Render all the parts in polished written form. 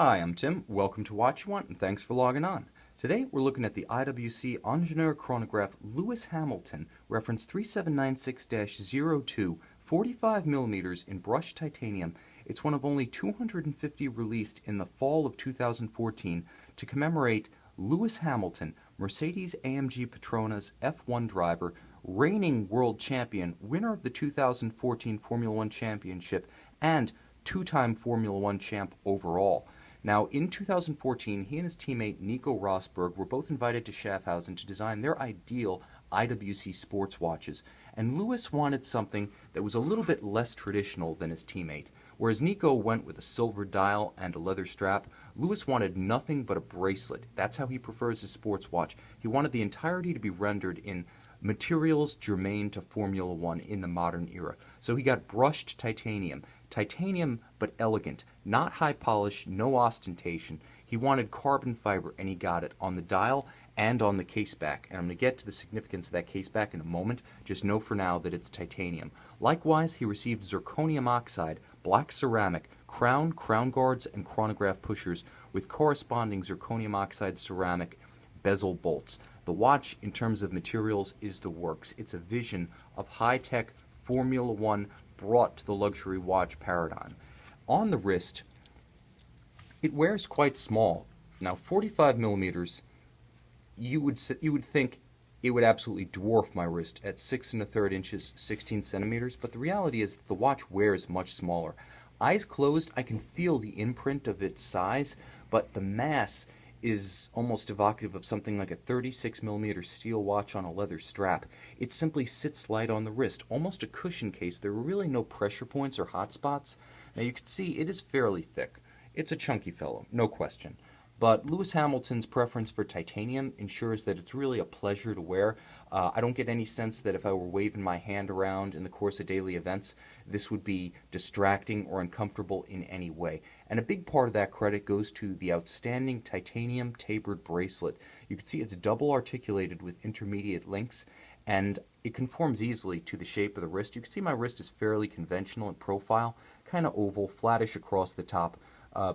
Hi, I'm Tim. Welcome to Watch You Want, and thanks for logging on. Today we're looking at the IWC Ingenieur Chronograph Lewis Hamilton, reference 3796-02, 45 millimeters in brushed titanium. It's one of only 250 released in the fall of 2014 to commemorate Lewis Hamilton, Mercedes-AMG Petronas F1 driver, reigning world champion, winner of the 2014 Formula One Championship, and two-time Formula One champ overall. Now, in 2014, he and his teammate Nico Rosberg were both invited to Schaffhausen to design their ideal IWC sports watches, and Lewis wanted something that was a little bit less traditional than his teammate. Whereas Nico went with a silver dial and a leather strap, Lewis wanted nothing but a bracelet. That's how he prefers his sports watch. He wanted the entirety to be rendered in materials germane to Formula One in the modern era. So he got brushed titanium. Titanium, but elegant, not high polish, no ostentation. He wanted carbon fiber, and he got it on the dial and on the caseback. And I'm going to get to the significance of that caseback in a moment. Just know for now that it's titanium. Likewise, he received zirconium oxide, black ceramic, crown guards, and chronograph pushers with corresponding zirconium oxide ceramic bezel bolts. The watch, in terms of materials, is the works. It's a vision of high-tech Formula One brought to the luxury watch paradigm. On the wrist, it wears quite small. Now, 45 millimeters, you would think it would absolutely dwarf my wrist at 6 1/3 inches, 16 centimeters, but the reality is that the watch wears much smaller. Eyes closed, I can feel the imprint of its size, but the mass is almost evocative of something like a 36 millimeter steel watch on a leather strap. It simply sits light on the wrist, almost a cushion case. There are really no pressure points or hot spots. Now you can see it is fairly thick. It's a chunky fellow, no question. But Lewis Hamilton's preference for titanium ensures that it's really a pleasure to wear. I don't get any sense that if I were waving my hand around in the course of daily events, this would be distracting or uncomfortable in any way. And a big part of that credit goes to the outstanding titanium tapered bracelet. You can see it's double articulated with intermediate links, and it conforms easily to the shape of the wrist. You can see my wrist is fairly conventional in profile, kind of oval, flattish across the top.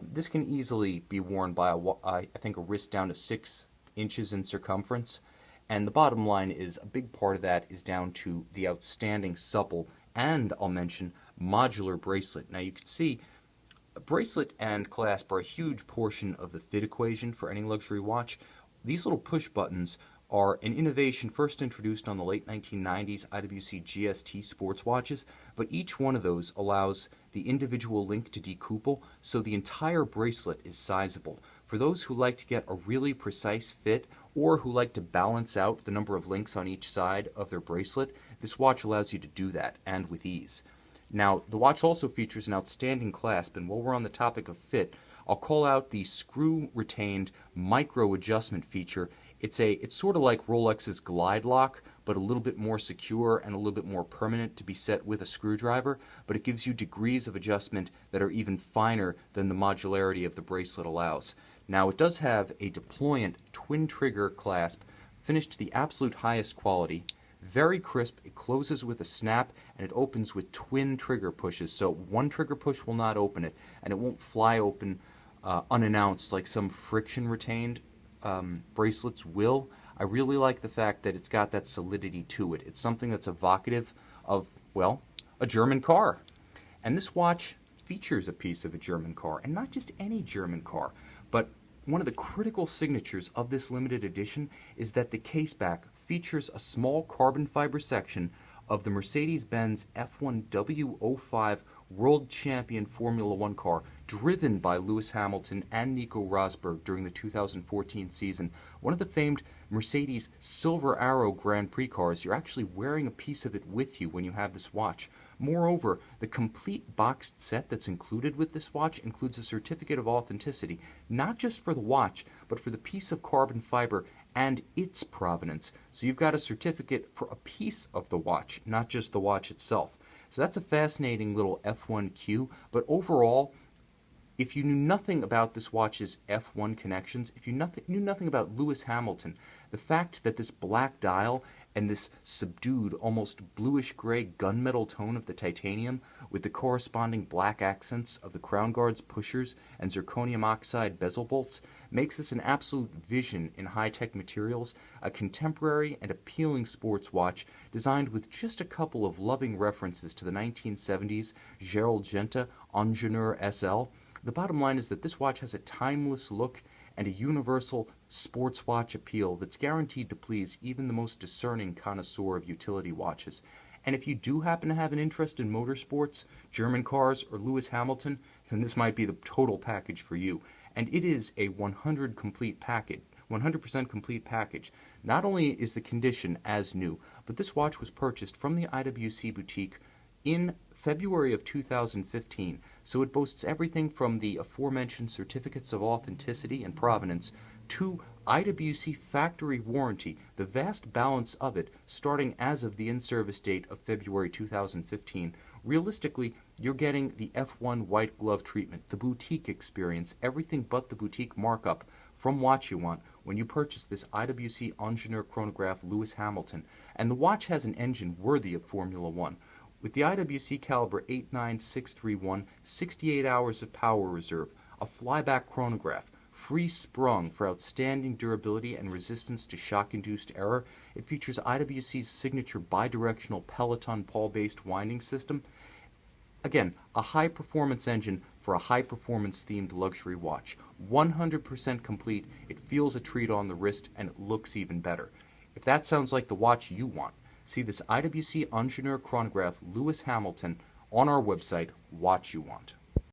This can easily be worn by, I think, a wrist down to 6 inches in circumference. And the bottom line is a big part of that is down to the outstanding supple and, I'll mention, modular bracelet. Now you can see a bracelet and clasp are a huge portion of the fit equation for any luxury watch. These little push buttons are an innovation first introduced on the late 1990s IWC GST sports watches, but each one of those allows the individual link to decouple, so the entire bracelet is sizable. For those who like to get a really precise fit, or who like to balance out the number of links on each side of their bracelet, this watch allows you to do that, and with ease. Now, the watch also features an outstanding clasp, and while we're on the topic of fit, I'll call out the screw-retained micro adjustment feature. It's sort of like Rolex's Glide Lock, but a little bit more secure and a little bit more permanent to be set with a screwdriver, but it gives you degrees of adjustment that are even finer than the modularity of the bracelet allows. Now, it does have a deployant twin trigger clasp finished to the absolute highest quality, very crisp. It closes with a snap, and it opens with twin trigger pushes, so one trigger push will not open it, and it won't fly open unannounced like some friction retained bracelets will. I really like the fact that it's got that solidity to it. It's something that's evocative of, well, a German car. And this watch features a piece of a German car, and not just any German car, but one of the critical signatures of this limited edition is that the caseback features a small carbon fiber section of the Mercedes-Benz F1 W05 World Champion Formula One car, driven by Lewis Hamilton and Nico Rosberg during the 2014 season. One of the famed Mercedes Silver Arrow Grand Prix cars. You're actually wearing a piece of it with you when you have this watch. Moreover, the complete boxed set that's included with this watch includes a certificate of authenticity, not just for the watch, but for the piece of carbon fiber and its provenance. So you've got a certificate for a piece of the watch, not just the watch itself. So that's a fascinating little F1Q, but overall, if you knew nothing about this watch's F1 connections, if you knew nothing about Lewis Hamilton, the fact that this black dial and this subdued, almost bluish-gray gunmetal tone of the titanium with the corresponding black accents of the crown guards, pushers, and zirconium oxide bezel bolts makes this an absolute vision in high-tech materials, a contemporary and appealing sports watch designed with just a couple of loving references to the 1970s Gerald Genta Ingenieur SL. The bottom line is that this watch has a timeless look and a universal sports watch appeal that's guaranteed to please even the most discerning connoisseur of utility watches. And if you do happen to have an interest in motorsports, German cars, or Lewis Hamilton, then this might be the total package for you. And it is a 100% complete package. Not only is the condition as new, but this watch was purchased from the IWC boutique in February of 2015, so it boasts everything from the aforementioned certificates of authenticity and provenance to IWC factory warranty, the vast balance of it starting as of the in-service date of February 2015. Realistically, you're getting the F1 white glove treatment, the boutique experience, everything but the boutique markup from Watch You Want when you purchase this IWC Ingenieur Chronograph Lewis Hamilton, and the watch has an engine worthy of Formula One. With the IWC caliber 89631, 68 hours of power reserve, a flyback chronograph, free sprung for outstanding durability and resistance to shock-induced error, it features IWC's signature bidirectional Peloton pawl-based winding system. Again, a high-performance engine for a high-performance themed luxury watch. 100% complete, it feels a treat on the wrist, and it looks even better. If that sounds like the watch you want, see this IWC Ingenieur Chronograph Lewis Hamilton on our website, Watch You Want.